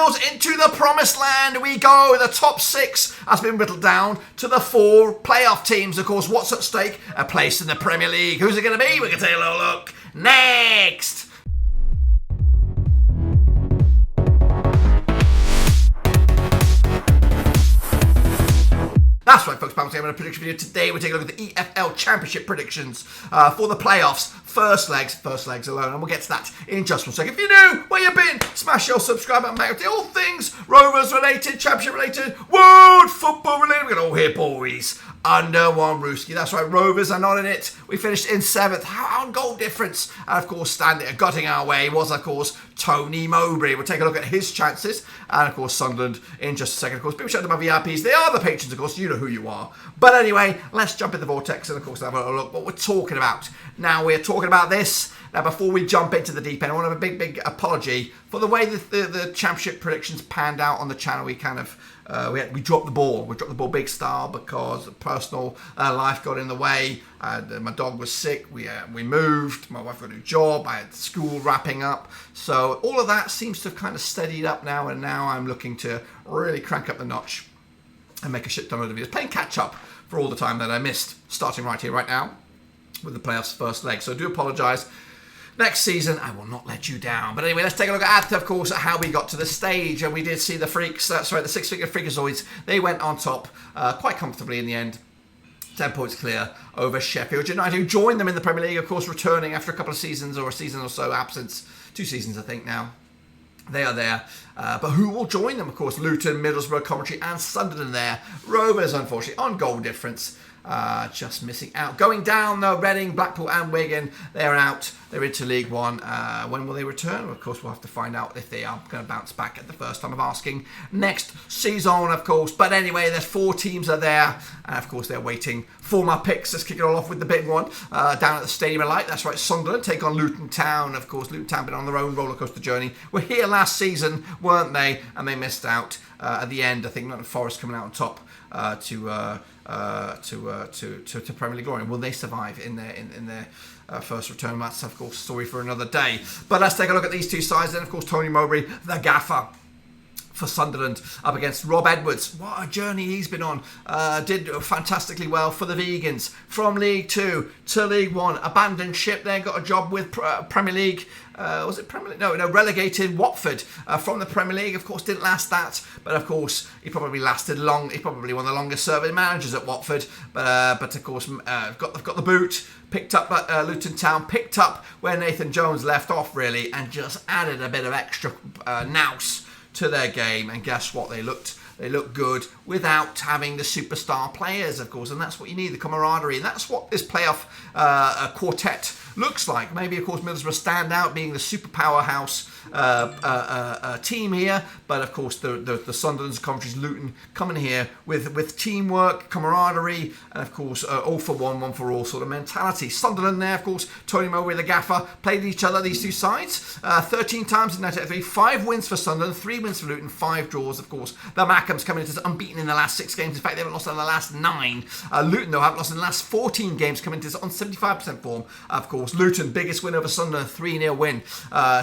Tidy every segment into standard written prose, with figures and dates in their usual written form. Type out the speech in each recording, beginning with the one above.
Wheels into the promised land we go. The top 6 has been whittled down to the 4 playoff teams. Of course, what's at stake? A place in the Premier League. Who's it going to be? We're going to take a little look next. That's right, folks. I'm having a prediction video today. We're taking a look at the EFL Championship predictions for the playoffs. First legs alone, and we'll get to that in just one second. If you're new, where you been? Smash your subscribe button, mate. All things Rovers related, Championship related, World Football related. We're going to all hear boys under one Rooski. That's right, Rovers are not in it. We finished in 7th. How on goal difference? And of course, gutting our way was, of course, Tony Mowbray. We'll take a look at his chances. And of course, Sunderland in just a second. Of course, people shout out to my VIPs. They are the patrons, of course. You know who you are. But anyway, let's jump in the vortex and, of course, have a look what we're talking about. Now, we're talking about this. Now, before we jump into the deep end, I want to have a big apology for the way that the championship predictions panned out on the channel. We kind of we dropped the ball. We dropped the ball big style because personal life got in the way. My dog was sick. We moved. My wife got a new job. I had school wrapping up. So all of that seems to have kind of steadied up now. And now I'm looking to really crank up the notch and make a shit ton of videos. Playing catch up for all the time that I missed. Starting right here, right now, with the playoffs first leg. So I do apologise. Next season, I will not let you down. But anyway, let's take a look at, of course, how we got to the stage. And we did see the Freaks, the 6-figure Freakazoids. They went on top quite comfortably in the end. 10 points clear over Sheffield United, who joined them in the Premier League, of course, returning after a couple of seasons or a season or so absence. 2 seasons, I think, now. They are there. But who will join them? Of course, Luton, Middlesbrough, Coventry and Sunderland there. Rovers, unfortunately, on goal difference. Just missing out. Going down, though, Reading, Blackpool and Wigan, they're out. They're into League One. When will they return? Well, of course, we'll have to find out if they are going to bounce back at the first time of asking next season, of course. But anyway, there's 4 teams are there. And, of course, they're waiting for my picks. Let's kick it all off with the big one. Down at the Stadium of Light. That's right, Sunderland take on Luton Town. Of course, Luton Town been on their own rollercoaster journey. Were here last season, weren't they? And they missed out at the end. I think Nottingham Forest coming out on top to Premier League glory. Will they survive in their first return? That's, of course, a story for another day. But let's take a look at these 2 sides. Then, of course, Tony Mowbray, the gaffer for Sunderland, up against Rob Edwards. What a journey he's been on. Did fantastically well for the Vegans. From League 2 to League 1. Abandoned ship there, got a job with Premier League. Was it Premier League? No, relegated Watford from the Premier League. Of course, didn't last that. But of course, he probably lasted long. He's probably one of the longest serving managers at Watford. But of course, got the boot. Picked up Luton Town. Picked up where Nathan Jones left off, really. And just added a bit of extra nous to their game. And guess what? They looked good without having the superstar players, of course, and that's what you need, the camaraderie, and that's what this playoff quartet looks like. Maybe, of course, Middlesbrough stand out being the super powerhouse team here, but of course the Sunderlands, Coventry's, Luton coming here with teamwork, camaraderie, and of course all for one, one for all sort of mentality. Sunderland there, of course, Tony Mowbray, the gaffer, played each other, these 2 sides, 13 times in 1983, 5 wins for Sunderland, 3 wins for Luton, 5 draws, of course. The Mackems coming into unbeaten in the last 6 games. In fact, they haven't lost in the last 9. Luton, though, haven't lost in the last 14 games, coming into on 75% form. Of course, Luton, biggest win over Sunderland, 3-0 win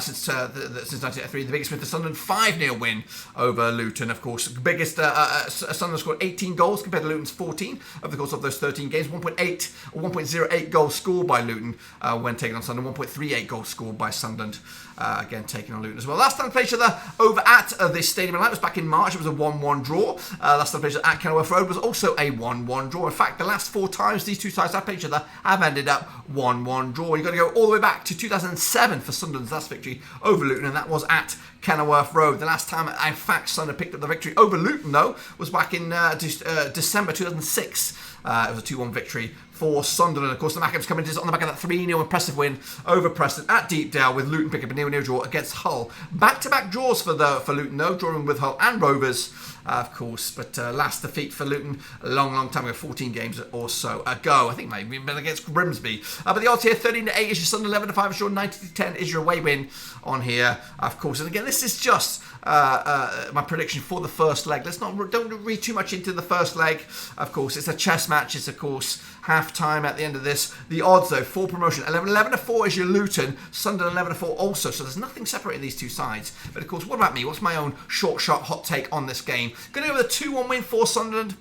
since 1983. The biggest win for Sunderland, 5-0 win over Luton. Of course, biggest Sunderland scored 18 goals compared to Luton's 14 over the course of those 13 games. 1.08 goals scored by Luton when taking on Sunderland. 1.38 goals scored by Sunderland. Again, taking on Luton as well. Last time they played each other over at this Stadium of Light was back in March. It was a 1-1 draw. Last time they played each other at Kenilworth Road was also a 1-1 draw. In fact, the last 4 times these 2 sides have played each other have ended up 1-1 draw. You've got to go all the way back to 2007 for Sunderland's last victory over Luton, and that was at Kenilworth Road. The last time, in fact, Sunderland picked up the victory over Luton, though, was back in December 2006. It was a 2-1 victory for Sunderland. Of course, the Mackems coming on the back of that 3-0 impressive win over Preston at Deepdale, with Luton picking up a 0-0 draw against Hull. Back-to-back draws for Luton, though, drawing with Hull and Rovers, of course. But last defeat for Luton a long time ago, 14 games or so ago. I think maybe against Grimsby. But the odds here, 13-8 is your Sunderland, 11-5 is your 90-10 is your away win on here, of course. And again, this is just my prediction for the first leg. Don't read too much into the first leg. Of course, it's a chess match. match is, of course, half-time at the end of this. The odds, though, for promotion, 11-4 is your Luton, Sunderland 11-4 also, so there's nothing separating these two sides. But, of course, what about me? What's my own short shot hot take on this game? Going to go with a 2-1 win for Sunderland.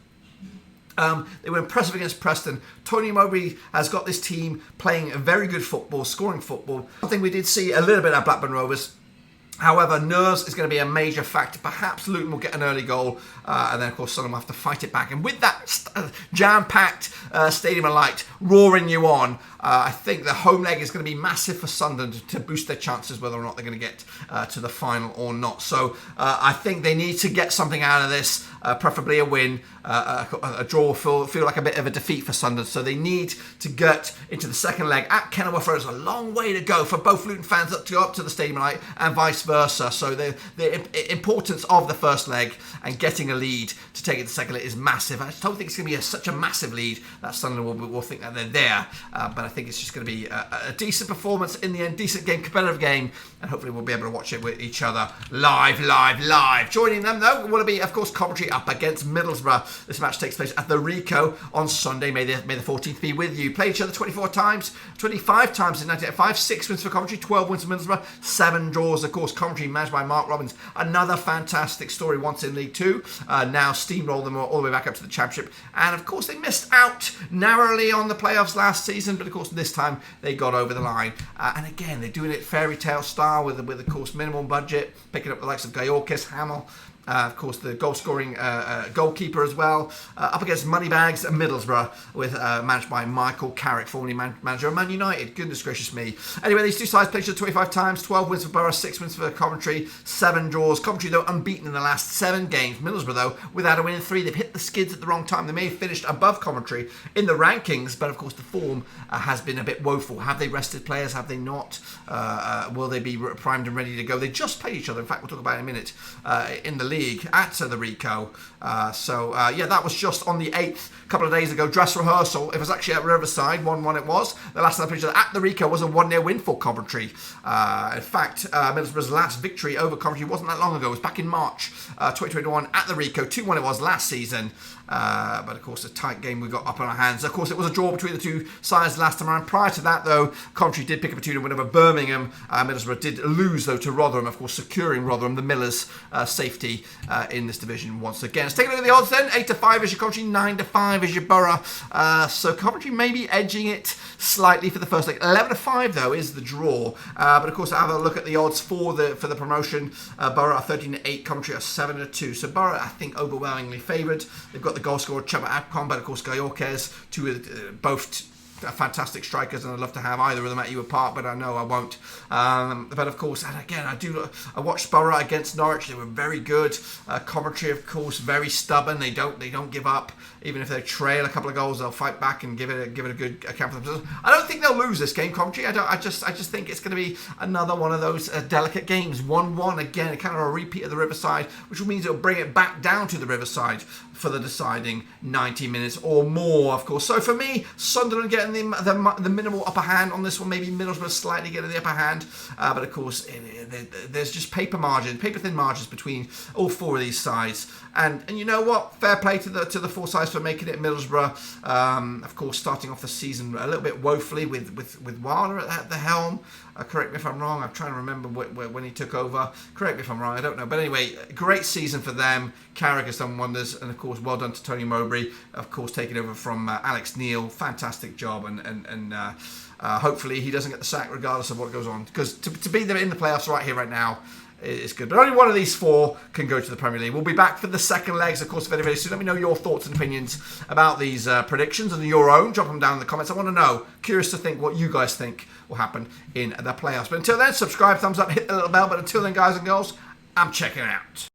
They were impressive against Preston. Tony Mowbray has got this team playing a very good football, scoring football. I think we did see a little bit at Blackburn Rovers. However, nerves is going to be a major factor. Perhaps Luton will get an early goal, and then, of course, Sunderland will have to fight it back. And with that jam-packed Stadium of Light roaring you on, I think the home leg is going to be massive for Sunderland to boost their chances whether or not they're going to get to the final or not. So I think they need to get something out of this, preferably a win. A draw will feel like a bit of a defeat for Sunderland. So they need to get into the second leg at Kenilworth Road. It's a long way to go for both Luton fans up to the Stadium of Light and vice versa. So the importance of the first leg and getting a lead to take it to the second leg is massive. I don't think it's going to be such a massive lead that Sunderland will think that they're there. But I think it's just going to be a decent performance in the end, decent game, competitive game, and hopefully we'll be able to watch it with each other live. Joining them, though, will be, of course, Coventry up against Middlesbrough. This match takes place at the Rico on Sunday. May the 14th be with you. Played each other 25 times in 1985. 6 wins for Coventry, 12 wins for Middlesbrough, 7 draws. Of course, Coventry managed by Mark Robbins. Another fantastic story once in League Two. Now steamrolled them all the way back up to the Championship. And, of course, they missed out narrowly on the playoffs last season, but, of course, this time they got over the line. And, again, they're doing it fairy tale style with, of course, minimal budget, picking up the likes of Gayorkis, Hamill, of course, the goal-scoring goalkeeper as well. Up against Moneybags and Middlesbrough, with managed by Michael Carrick, formerly manager of Man United. Goodness gracious me. Anyway, these two sides played each other 25 times. 12 wins for Borough, 6 wins for Coventry, 7 draws. Coventry, though, unbeaten in the last 7 games. Middlesbrough, though, without a win in 3. They've hit the skids at the wrong time. They may have finished above Coventry in the rankings, but, of course, the form has been a bit woeful. Have they rested players? Have they not? Will they be primed and ready to go? They just played each other. In fact, we'll talk about it in a minute in the league at the Rico. Yeah, that was just on the 8th, a couple of days ago. Dress rehearsal. It was actually at Riverside. 1-1 it was. The last time they played each other at the Rico was a 1-0 win for Coventry. In fact, Middlesbrough's last victory over Coventry wasn't that long ago. It was back in March 2021 at the Rico. 2-1 it was last season. But, of course, a tight game we got up on our hands. Of course, it was a draw between the two sides last time around. Prior to that, though, Coventry did pick up a 2-0 win over Birmingham. Middlesbrough did lose, though, to Rotherham, of course, securing Rotherham, the Millers' safety in this division once again. Let's take a look at the odds then. 8-5 is your Coventry, 9-5 is your Borough. So Coventry may be edging it slightly for the first leg. 11-5, though, is the draw. But, of course, have a look at the odds for the promotion. Borough are 13-8, Coventry are 7-2. So Borough, I think, overwhelmingly favoured. They've got the goal scorer Chema Akpom, but of course Gayorkes, both fantastic strikers, and I'd love to have either of them at you apart, but I know I won't. But of course, and again, I watched Borough against Norwich. They were very good. Coventry, of course, very stubborn. They don't give up. Even if they trail a couple of goals, they'll fight back and give it a good account for themselves. I don't think they'll lose this game, Coventry. I just think it's going to be another one of those delicate games. 1-1 again, kind of a repeat of the Riverside, which means it'll bring it back down to the Riverside for the deciding 90 minutes or more, of course. So for me, Sunderland getting the minimal upper hand on this one. Maybe Middlesbrough slightly getting the upper hand, but of course there's just paper thin margins between all 4 of these sides. And you know what? Fair play to the 4 sides for making it. Middlesbrough, of course, starting off the season a little bit woefully with Wilder at the helm. Correct me if I'm wrong. I'm trying to remember when he took over. Correct me if I'm wrong. I don't know. But anyway, great season for them. Carrick has done wonders. And, of course, well done to Tony Mowbray. Of course, taking over from Alex Neil. Fantastic job. And hopefully he doesn't get the sack regardless of what goes on. Because to be there in the playoffs right here, right now, it's good. But only one of these 4 can go to the Premier League. We'll be back for the second legs, of course, very, very soon. Let me know your thoughts and opinions about these predictions and your own. Drop them down in the comments. I want to know. Curious to think what you guys think will happen in the playoffs. But until then, subscribe, thumbs up, hit the little bell. But until then, guys and girls, I'm checking out.